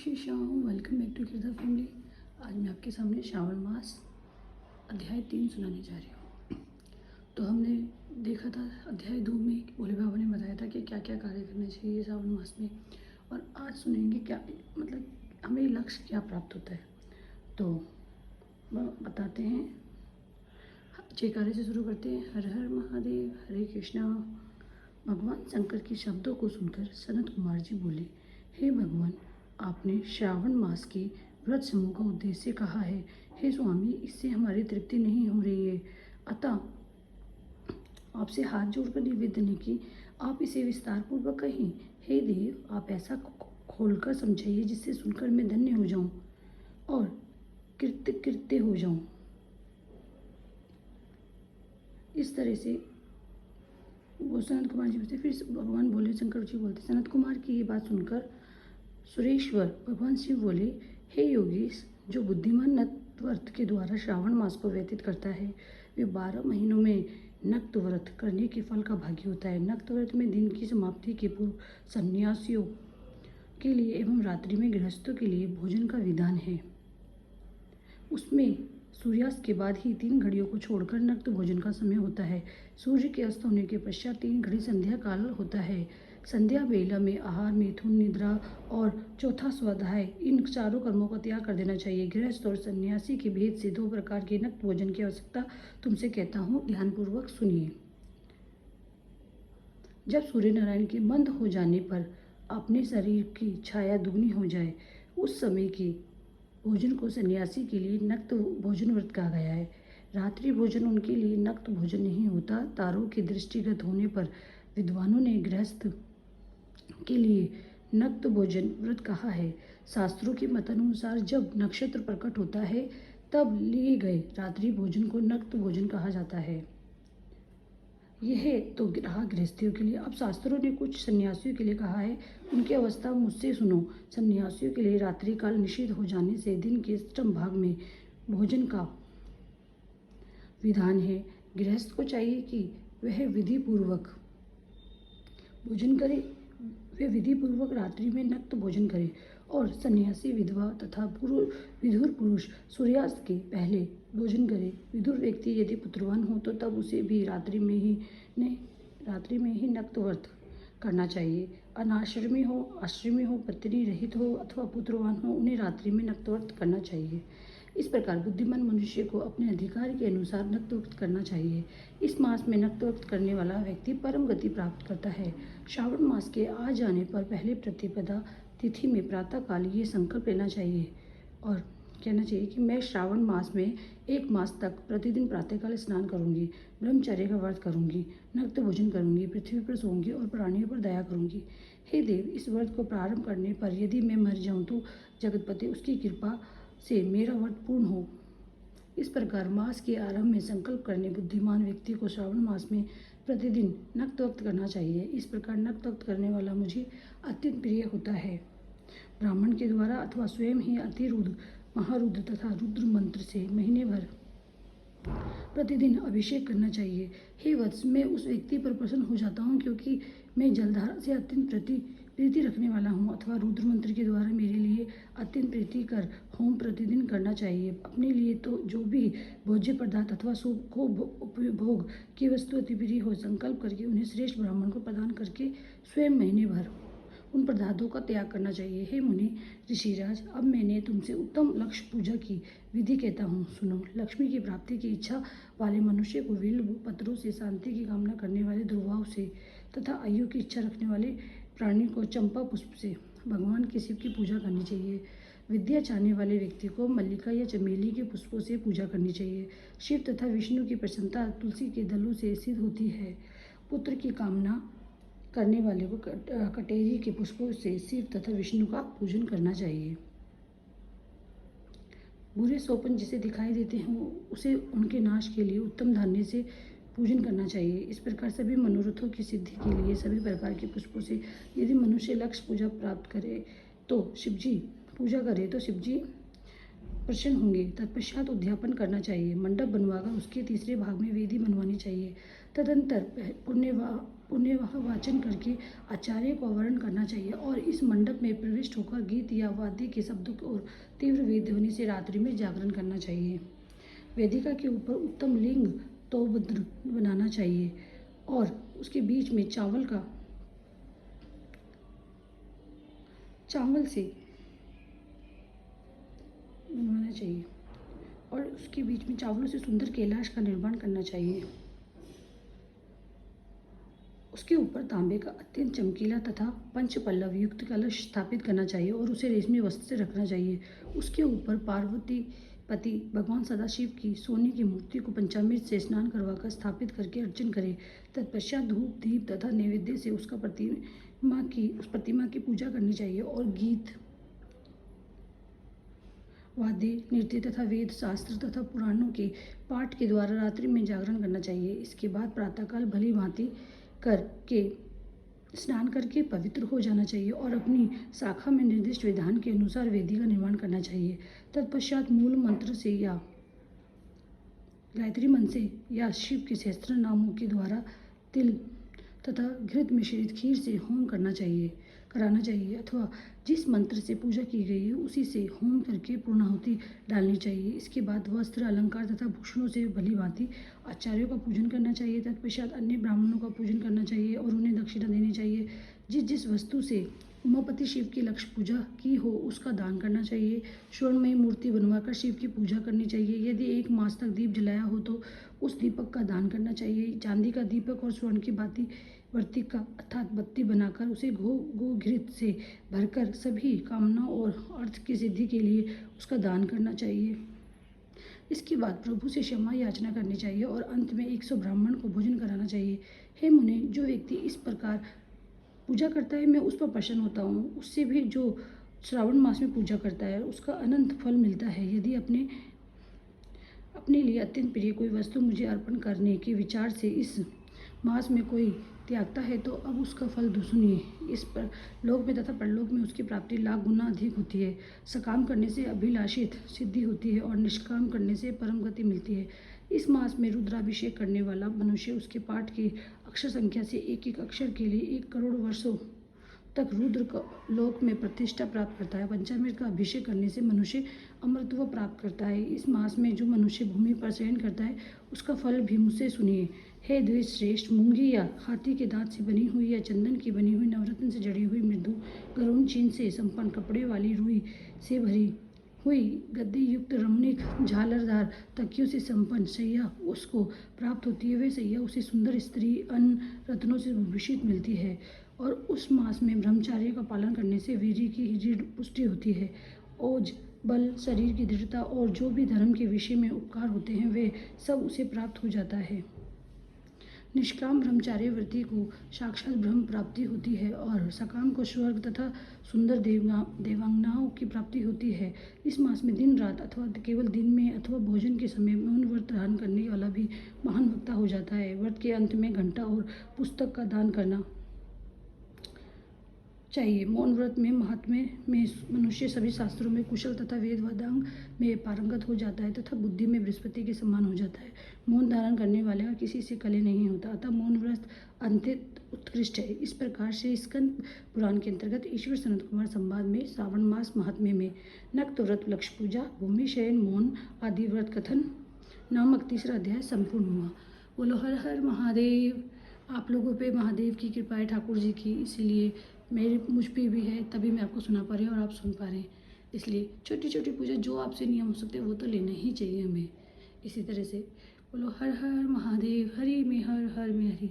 Shri Shyam, welcome back to Kirta family. आज मैं आपके सामने श्रावण मास अध्याय 3 सुनाने जा रही हूँ। तो हमने देखा था अध्याय 2 में भोले बाबा ने बताया था कि क्या क्या कार्य करने चाहिए श्रावण मास में, और आज सुनेंगे क्या मतलब हमें लक्ष्य क्या प्राप्त होता है। तो बताते हैं, जयकारे से शुरू करते हैं। हर हर महादेव, हरे कृष्णा। भगवान शंकर के शब्दों को सुनकर सनत कुमार जी बोले, हे भगवान, आपने श्रावण मास के व्रत समूह का उद्देश्य कहा है। हे स्वामी, इससे हमारी तृप्ति नहीं हो रही है, अतः आपसे हाथ जोड़कर निवेदन है कि आप इसे विस्तार पूर्वक कहें। हे देव, आप ऐसा खोलकर समझाइए जिससे सुनकर मैं धन्य हो जाऊं और कृत्य हो जाऊं। इस तरह से वो सनत कुमार जी बोलते। फिर भगवान बोले, शंकर जी बोलते, सनत कुमार की ये बात सुनकर सुरेश्वर भगवान शिव बोले, हे योगीश, जो बुद्धिमान नक्तव्रत के द्वारा श्रावण मास को व्यतीत करता है वे 12 महीनों में नक्तव्रत करने के फल का भागी होता है। नक्तव्रत में दिन की समाप्ति के पूर्व सन्यासियों के लिए एवं रात्रि में गृहस्थों के लिए भोजन का विधान है। उसमें सूर्यास्त के बाद ही 3 घड़ियों को छोड़कर नक्त भोजन का समय होता है। सूर्य के अस्त होने के पश्चात 3 घड़ी संध्या काल होता है। संध्या बेला में आहार, मिथुन, निद्रा और चौथा स्वाध्याय, इन चारों कर्मों का त्याग कर देना चाहिए। गृहस्थ और सन्यासी के भेद से 2 प्रकार के नक्त भोजन की आवश्यकता तुमसे कहता हूँ, ध्यानपूर्वक सुनिए। जब सूर्य नारायण के मंद हो जाने पर अपने शरीर की छाया दुगनी हो जाए, उस समय के भोजन को सन्यासी के लिए नक्त भोजन व्रत कहा गया है। रात्रि भोजन उनके लिए नक्त भोजन नहीं होता। तारों के दृष्टिगत होने पर विद्वानों ने गृहस्थ के लिए नक्त भोजन व्रत कहा है। शास्त्रों के मतानुसार जब नक्षत्र प्रकट होता है तब लिए गए रात्रि भोजन को नक्त भोजन कहा जाता है। यह तो रहा गृहस्थियों के लिए। अब शास्त्रों ने कुछ सन्यासियों के लिए कहा है, उनकी अवस्था मुझसे सुनो। सन्यासियों के लिए रात्रि काल निषिद्ध हो जाने से दिन के अष्टम भाग में भोजन का विधान है। गृहस्थ को चाहिए कि वह विधि पूर्वक भोजन करे, वे विधि पूर्वक रात्रि में नक्त भोजन करे, और सन्यासी, विधवा तथा विधुर पुरुष सूर्यास्त के पहले भोजन करे। विधुर व्यक्ति यदि पुत्रवान हो तो तब उसे भी रात्रि में ही नक्त व्रत करना चाहिए। अनाश्रमी हो, आश्रमी हो, पत्नी रहित हो अथवा पुत्रवान हो, उन्हें रात्रि में नक्त व्रत करना चाहिए। इस प्रकार बुद्धिमान मनुष्य को अपने अधिकार के अनुसार नक्त व्रत करना चाहिए। इस मास में नक्त व्रत करने वाला व्यक्ति परम गति प्राप्त करता है। श्रावण मास के आ जाने पर पहले प्रतिपदा तिथि में प्रातः काल ये संकल्प लेना चाहिए और कहना चाहिए कि मैं श्रावण मास में 1 मास तक प्रतिदिन प्रातःकाल स्नान करूंगी, ब्रह्मचर्य का व्रत करूंगी, नक्त भोजन करूंगी, पृथ्वी पर सोऊंगी और प्राणियों पर दया करूंगी। हे देव, इस व्रत को प्रारंभ करने पर यदि मैं मर जाऊं तो जगतपति उसकी कृपा से मेरा व्रत पूर्ण हो। इस प्रकार मास के आरंभ में संकल्प करने बुद्धिमान व्यक्ति को श्रावण मास में प्रतिदिन नक्त व्रत करना चाहिए। इस प्रकार नक्त व्रत करने वाला मुझे अत्यंत प्रिय होता है। ब्राह्मण के द्वारा अथवा स्वयं ही अतिरुद्र, महारुद्र तथा रुद्र मंत्र से महीने भर प्रतिदिन अभिषेक करना चाहिए। हे वत्स, मैं उस व्यक्ति पर प्रसन्न हो जाता हूँ क्योंकि मैं जलधारा से अत्यंत प्रीति रखने वाला हूँ, अथवा रुद्र मंत्र के द्वारा मेरे लिए अत्यंत प्रीतिकर होम प्रतिदिन करना चाहिए। अपने लिए तो जो भी भोज्य पदार्थ अथवा शुभ को उपभोग की वस्तु अति प्रिय हो, संकल्प करके उन्हें श्रेष्ठ ब्राह्मण को प्रदान करके स्वयं महीने भर उन पदार्थों का त्याग करना चाहिए। हे मुनि ऋषिराज, अब मैंने तुमसे उत्तम लक्ष्य पूजा की विधि कहता हूँ, सुनो। लक्ष्मी की प्राप्ति की इच्छा वाले मनुष्य को बिल्व पत्रों से, शांति की कामना करने वाले दुर्वाओं से तथा आयु की इच्छा रखने वाले प्राणी को चंपा पुष्प से भगवान के शिव की पूजा करनी चाहिए। विद्या चाहने वाले व्यक्ति को मल्लिका या चमेली के पुष्पों से पूजा करनी चाहिए। शिव तथा विष्णु की प्रसन्नता तुलसी के दलों से सिद्ध होती है। पुत्र की कामना करने वाले को कटेरी के पुष्पों से शिव तथा विष्णु का पूजन करना चाहिए। बुरे स्वप्न जिसे दिखाई देते हैं उसे उनके नाश के लिए उत्तम धान्य से पूजन करना चाहिए। इस प्रकार सभी मनोरथों की सिद्धि के लिए सभी प्रकार के पुष्पों से यदि मनुष्य लक्ष्य पूजा प्राप्त करे तो शिवजी प्रसन्न होंगे। तत्पश्चात उद्यापन करना चाहिए। मंडप बनवाकर उसके तीसरे भाग में वेदी बनवानी चाहिए। तदंतर पुण्य वाचन करके आचार्य को वर्ण करना चाहिए और इस मंडप में प्रविष्ट होकर गीत या वाद्य के शब्दों और तीव्र वेद ध्वनि से रात्रि में जागरण करना चाहिए। वेदिका के ऊपर उत्तम लिंग तोबद्र बनाना चाहिए और उसके बीच में चावल से बनवाना चाहिए और उसके बीच में चावलों से सुंदर कैलाश का निर्माण करना चाहिए। उसके ऊपर तांबे का अत्यंत चमकीला तथा पंच पल्लव युक्त कलश स्थापित करना चाहिए और उसे रेशमी वस्त्र से रखना चाहिए। उसके ऊपर पार्वती पति भगवान सदाशिव की सोने की मूर्ति को पंचामृत से स्नान करवाकर स्थापित करके अर्चन करें। तत्पश्चात धूप दीप तथा नैवेद्य से उस प्रतिमा की पूजा करनी चाहिए और गीत वाद्य नृत्य तथा वेद शास्त्र तथा पुराणों के पाठ के द्वारा रात्रि में जागरण करना चाहिए। इसके बाद प्रातःकाल भली भांति करके स्नान करके पवित्र हो जाना चाहिए और अपनी शाखा में निर्दिष्ट विधान के अनुसार वेदी का निर्माण करना चाहिए। तत्पश्चात मूल मंत्र से या गायत्री मंत्र से या शिव के सहस्त्र नामों के द्वारा तिल तथा घृत मिश्रित खीर से होम कराना चाहिए अथवा जिस मंत्र से पूजा की गई है उसी से होम करके पूर्णाहुति डालनी चाहिए। इसके बाद वस्त्र अलंकार तथा भूषणों से भली भांति आचार्यों का पूजन करना चाहिए। तत्पश्चात अन्य ब्राह्मणों का पूजन करना चाहिए और उन्हें दक्षिणा देनी चाहिए। जिस वस्तु से उमापति शिव की लक्ष्य पूजा की हो उसका दान करना चाहिए। स्वर्णमयी मूर्ति बनवाकर शिव की पूजा करनी चाहिए। यदि 1 मास तक दीप जलाया हो तो उस दीपक का दान करना चाहिए। चांदी का दीपक और स्वर्ण की वर्तिका अर्थात बत्ती बनाकर उसे गो घृत से भरकर सभी कामनाओं और अर्थ की सिद्धि के लिए उसका दान करना चाहिए। इसके बाद प्रभु से क्षमा याचना करनी चाहिए और अंत में 100 ब्राह्मण को भोजन कराना चाहिए। हे मुने, जो व्यक्ति इस प्रकार पूजा करता है मैं उस पर प्रसन्न होता हूँ। उससे भी जो श्रावण मास में पूजा करता है उसका अनंत फल मिलता है। यदि अपने लिए अत्यंत प्रिय कोई वस्तु मुझे अर्पण करने के विचार से इस मास में कोई त्यागता है तो अब उसका फल सुनिए। इस पर लोक में तथा परलोक में उसकी प्राप्ति लाख गुना अधिक होती है। सकाम करने से अभिलाषित सिद्धि होती है और निष्काम करने से परम गति मिलती है। इस मास में रुद्राभिषेक करने वाला मनुष्य उसके पाठ की अक्षर संख्या से एक एक अक्षर के लिए 1 करोड़ वर्षों तक रुद्र लोक में प्रतिष्ठा प्राप्त करता है। पंचामृत का अभिषेक करने से मनुष्य अमृतत्व प्राप्त करता है। इस मास में जो मनुष्य भूमि पर शयन करता है उसका फल भी मुझसे सुनिए। हे द्विज श्रेष्ठ, मूंगी या हाथी के दांत से बनी हुई या चंदन की बनी हुई नवरत्न से जड़ी हुई मृदु गरुण चीन से संपन्न कपड़े वाली रुई से भरी हुई गद्दी युक्त रमणीक झालरदार तकियों से संपन्न सैया उसको प्राप्त होती है। वे सैया उसे सुंदर स्त्री अन्न रत्नों से विभूषित मिलती है और उस मास में ब्रह्मचार्य का पालन करने से वीर्य की दृढ़ पुष्टि होती है। ओज बल, शरीर की दृढ़ता और जो भी धर्म के विषय में उपकार होते हैं वे सब उसे प्राप्त हो जाता है। निष्काम ब्रह्मचार्य व्रती को साक्षात ब्रह्म प्राप्ति होती है और सकाम को स्वर्ग तथा सुंदर देवांगनाओं की प्राप्ति होती है। इस मास में दिन रात अथवा केवल दिन में अथवा भोजन के समय मौन व्रत धारण करने वाला भी महान वक्ता हो जाता है। व्रत के अंत में घंटा और पुस्तक का दान करना चाहिए। मौन व्रत में महात्म्य में मनुष्य सभी शास्त्रों में कुशल तथा वेद वेदांग में पारंगत हो जाता है तथा बुद्धि में बृहस्पति के समान हो जाता है। मौन धारण करने वाले का किसी से कलह नहीं होता अतः मौन व्रत अत्यंत उत्कृष्ट है। इस प्रकार से स्कंद पुराण के अंतर्गत ईश्वर सनत कुमार संवाद में श्रावण मास महात्म्य में नक्त व्रत, लक्ष्य पूजा, भूमि शयन, मौन आदि व्रत कथन नामक 3रा अध्याय संपूर्ण हुआ। बोलो हर हर महादेव। आप लोगों पे महादेव की कृपा है, ठाकुर जी की, इसीलिए मुझ पे भी है तभी मैं आपको सुना पा रही हूँ और आप सुन पा रहे हैं। इसलिए छोटी छोटी पूजा जो आपसे नियम हो सकते हैं वो तो लेना ही चाहिए हमें। इसी तरह से बोलो हर हर महादेव, हरि में हर, हर में हरि।